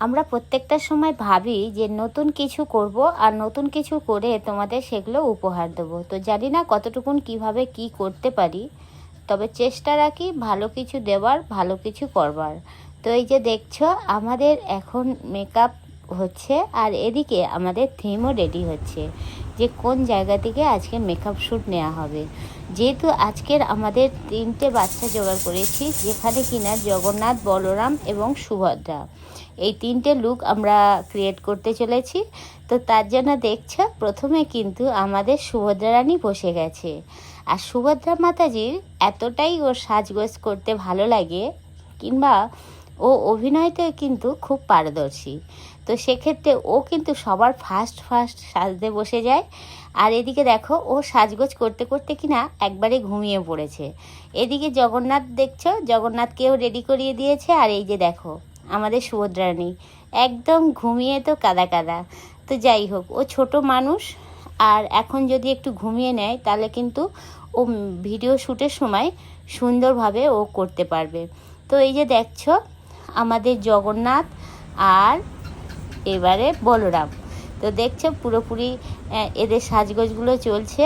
আমরা প্রত্যেকটা সময় ভাবি যে নতুন কিছু করব আর নতুন কিছু করে তোমাদের সেগুলো উপহার দেবো। তো জানি না কতটুকুন কিভাবে কি করতে পারি, তবে চেষ্টা রাখি ভালো কিছু দেওয়ার, ভালো কিছু করবার। তো এই যে দেখছো আমাদের এখন মেকআপ হচ্ছে আর এদিকে আমাদের থিমও রেডি হচ্ছে যে কোন জায়গা থেকে আজকে মেকআপ শ্যুট নেওয়া হবে। যেহেতু আজকের আমাদের 3টে বাচ্চা জোগাড় করেছি, যেখানে কিনা জগন্নাথ, বলরাম এবং সুভদ্রা, এই 3টে লুক আমরা ক্রিয়েট করতে চলেছি। তো তার জন্য দেখছো প্রথমে কিন্তু আমাদের সুভদ্রা রানী বসে গেছে। আর সুভদ্রা মাতাজির এতটাই ওর সাজগোজ করতে ভালো লাগে, কিংবা ও অভিনয়তে কিন্তু খুব পারদর্শী। তো সেক্ষেত্রে ও কিন্তু সবার ফার্স্ট সাজতে বসে যায়। আর এদিকে দেখো ও সাজগোজ করতে করতে কিনা একবারে ঘুমিয়ে পড়েছে। এদিকে জগন্নাথ দেখছো, জগন্নাথকেও রেডি করিয়ে দিয়েছে। আর এই যে দেখো আমাদের সুভদ্রা রানী একদম ঘুমিয়ে তো কাদা কাদা। তো যাই হোক, ও ছোট মানুষ, আর এখন যদি একটু ঘুমিয়ে নেয় তাহলে কিন্তু ও ভিডিও শ্যুটের সময় সুন্দরভাবে ও করতে পারবে। তো এই যে দেখছো আমাদের জগন্নাথ আর এবারে বলরাম, তো দেখছো পুরোপুরি এদের সাজগোজগুলো চলছে।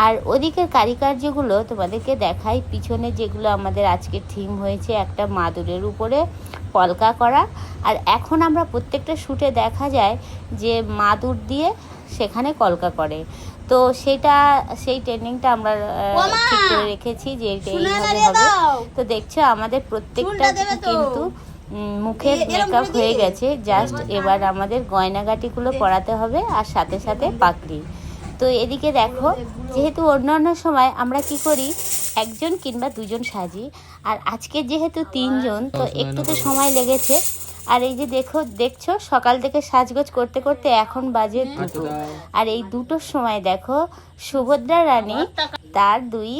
আর ওদিকের কারিকার্যগুলো তোমাদেরকে দেখাই। পিছনে যেগুলো আমাদের আজকের থিম হয়েছে একটা মাদুরের উপরে কলকা করা। আর এখন আমরা প্রত্যেকটা শ্যুটে দেখা যায় যে মাদুর দিয়ে সেখানে কলকা করে। তো সেই ট্রেনিংটা আমরা ঠিক করে রেখেছি যে এইভাবে হবে। তো দেখছো আমাদের প্রত্যেকটা কিন্তু মুখের মেকআপ হয়ে গেছে, জাস্ট এবার আমাদের গয়নাগাটিগুলো পরাতে হবে আর সাথে সাথে পাকড়ি। তো এদিকে দেখো, যেহেতু অন্যান্য সময় আমরা কি করি একজন কিংবা দুজন সাজি, আর আজকে যেহেতু 3জন, তো একটু তো সময় লেগেছে। আর এই যে দেখছো সকাল থেকে সাজগোজ করতে করতে এখন বাজে 2টো। আর এই 2টোর সময় দেখো সুভদ্রা রানী তার 2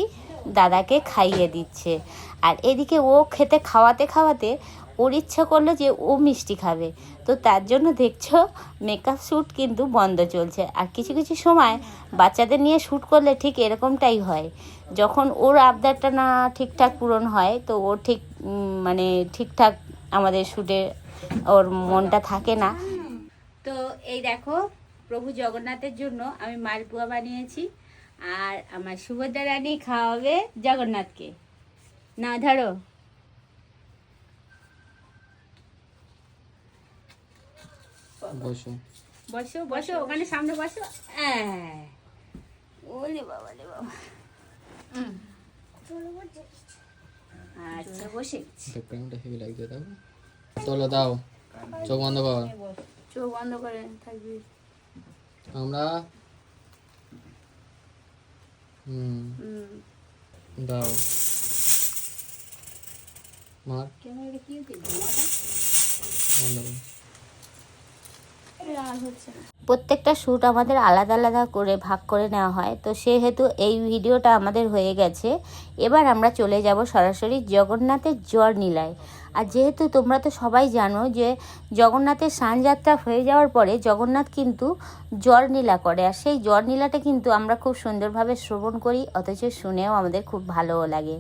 দাদাকে খাইয়ে দিচ্ছে। আর এদিকে ও খাওয়াতে খাওয়াতে ওর ইচ্ছা করলো যে ও মিষ্টি খাবে। তো তার জন্য দেখছো মেকআপ শ্যুট কিন্তু বন্ধ চলছে। আর কিছু কিছু সময় বাচ্চাদের নিয়ে শ্যুট করলে ঠিক এরকমটাই হয়, যখন ওর আবদারটা না ঠিকঠাক পূরণ হয় তো ও ঠিকঠাক আমাদের শ্যুটে ওর মনটা থাকে না। তো এই দেখো প্রভু জগন্নাথের জন্য আমি মালপোয়া বানিয়েছি, আর আমার সুভদ্রা রানী খাওয়াবে জগন্নাথকে। না ধরো, বসো বসো বসো, ওখানে সামনে বসো। ওরে বাবা রে বাবা। আচ্ছা বসে ব্যাকগ্রাউন্ডটা হেভি লাগছে। দাও চলো, দাও চোখ বন্ধ কর। চোখ বন্ধ করে থাকবি আমরা দাও মার ক্যামেরা কি বন্ধ কর। প্রত্যেকটা শ্যুট আমাদের আলাদা আলাদা করে ভাগ করে নেওয়া হয়। তো সেহেতু এই ভিডিওটা আমাদের হয়ে গেছে। এবার আমরা চলে যাব সরাসরি জগন্নাথের জ্বরনীলায়। আর যেহেতু তোমরা তো সবাই জানো যে জগন্নাথের স্নানযাত্রা হয়ে যাওয়ার পরে জগন্নাথ কিন্তু জ্বরনীলা করে, আর সেই জ্বরনীলাটা কিন্তু আমরা খুব সুন্দরভাবে শ্রবণ করি, অথচ শুনেও আমাদের খুব ভালোও লাগে।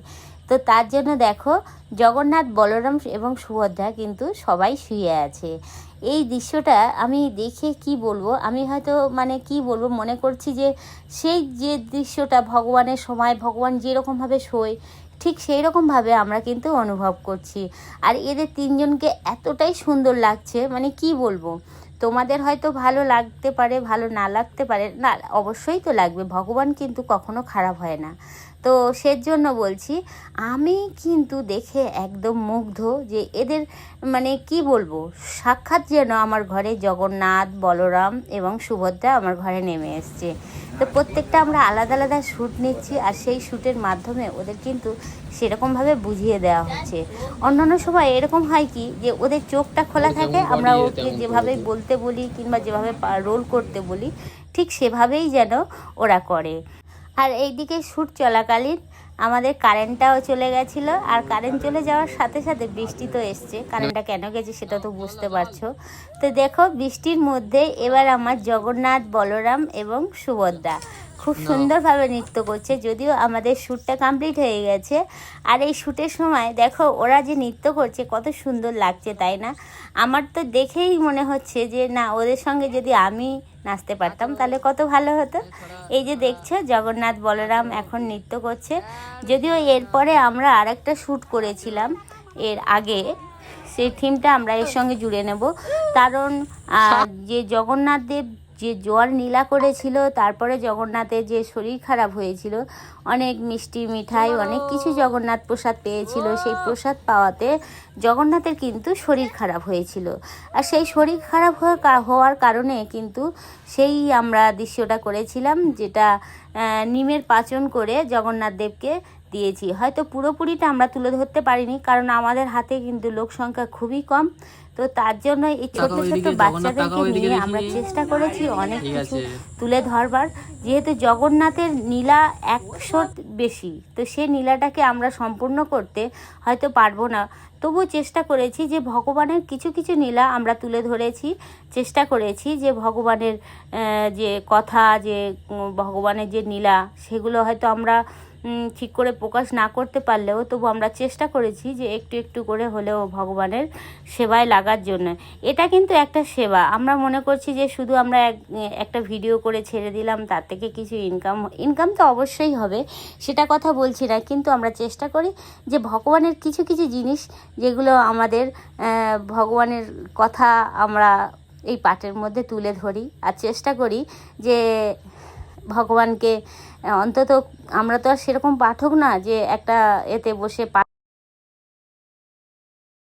তো তার জন্য দেখো জগন্নাথ, বলরাম এবং সুভদ্রা কিন্তু সবাই শুয়ে আছে। এই দৃশ্যটা আমি দেখে কি বলবো, আমি হয়তো কি বলবো মনে করছি যে সেই যে দৃশ্যটা ভগবানের সময় ভগবান যেরকমভাবে শোয় ঠিক সেই রকমভাবে আমরা কিন্তু অনুভব করছি। আর এদের 3জনকে এতটাই সুন্দর লাগছে, কি বলবো। তোমাদের হয়তো ভালো লাগতে পারে, ভালো না লাগতে পারে, না অবশ্যই তো লাগবে, ভগবান কিন্তু কখনো খারাপ হয় না। তো সেজন্য বলছি আমি কিন্তু দেখে একদম মুগ্ধ যে এদের কি বলবো, সাক্ষাৎ যেন আমার ঘরে জগন্নাথ, বলরাম এবং সুভদ্রা আমার ঘরে নেমে এসছে। তো প্রত্যেকটা আমরা আলাদা আলাদা শ্যুট নিচ্ছি, আর সেই শ্যুটের মাধ্যমে ওদের কিন্তু সেরকমভাবে বুঝিয়ে দেওয়া হচ্ছে। অন্যান্য সময় এরকম হয় কি যে ওদের চোখটা খোলা থাকে, আমরা ওকে যেভাবে বলতে বলি কিংবা যেভাবে রোল করতে বলি ঠিক সেভাবেই যেন ওরা করে। আর এইদিকে শ্যুট চলাকালীন আমাদের কারেন্টটাও চলে গেছিলো, আর কারেন্ট চলে যাওয়ার সাথে সাথে বৃষ্টি তো এসছে। কারেন্টটা কেন গেছে সেটা তো বুঝতে পারছো। তো দেখো বৃষ্টির মধ্যে এবার আমার জগন্নাথ, বলরাম এবং সুভদ্রা খুব সুন্দরভাবে নৃত্য করছে, যদিও আমাদের শ্যুটটা কমপ্লিট হয়ে গেছে। আর এই শ্যুটের সময় দেখো ওরা যে নৃত্য করছে কত সুন্দর লাগছে, তাই না? আমার তো দেখেই মনে হচ্ছে যে না, ওদের সঙ্গে যদি আমি নাচতে পারতাম তাহলে কত ভালো হতো। এই যে দেখছো জগন্নাথ বলরাম এখন নৃত্য করছে। যদিও এরপরে আমরা আরেকটা শ্যুট করেছিলাম এর আগে, সেই থিমটা আমরা এর সঙ্গে জুড়ে নেব। কারণ যে জগন্নাথ দেব যে জ্বর নীলা করেছিল, তারপরে জগন্নাথের যে শরীর খারাপ হয়েছিল, অনেক মিষ্টি মিঠাই অনেক কিছু জগন্নাথ প্রসাদ পেয়েছিল। সেই প্রসাদ পাওয়াতে জগন্নাথের কিন্তু শরীর খারাপ হয়েছিল। আর সেই শরীর খারাপ হওয়ার কারণে কিন্তু সেই আমরা দৃশ্যটা করেছিলাম, যেটা নিমের পাচন করে জগন্নাথ দেবকে দিয়েছি। হয়তো পুরোপুরিটা আমরা তুলে ধরতে পারিনি, কারণ আমাদের হাতে কিন্তু লোক সংখ্যা খুবই কম। তো তার জন্য এই ছোট ছোট বাচ্চাদেরকে নিয়ে আমরা চেষ্টা করেছি অনেক কিছু তুলে ধরবার। যেহেতু জগন্নাথের নীলা 100 বেশি, তো সেই নীলাটাকে আমরা সম্পূর্ণ করতে হয়তো পারবো না, তবুও চেষ্টা করেছি যে ভগবানের কিছু কিছু নীলা আমরা তুলে ধরেছি। চেষ্টা করেছি যে ভগবানের যে কথা, যে ভগবানের যে নীলা, সেগুলো হয়তো আমরা ঠিক করে প্রকাশ না করতে পারলেও তবু আমরা চেষ্টা করেছি যে একটু একটু করে হলেও ভগবানের সেবায় লাগার জন্য। এটা কিন্তু একটা সেবা। আমরা মনে করছি যে শুধু আমরা একটা ভিডিও করে ছেড়ে দিলাম, তার থেকে কিছু ইনকাম তো অবশ্যই হবে, সেটা কথা বলছি না, কিন্তু আমরা চেষ্টা করি যে ভগবানের কিছু কিছু জিনিস, যেগুলো আমাদের ভগবানের কথা আমরা এই পাঠের মধ্যে তুলে ধরি। আর চেষ্টা করি যে ভগবানকে অন্তত, আমরা তো আর সেরকম পাঠক না যে একটা এতে বসে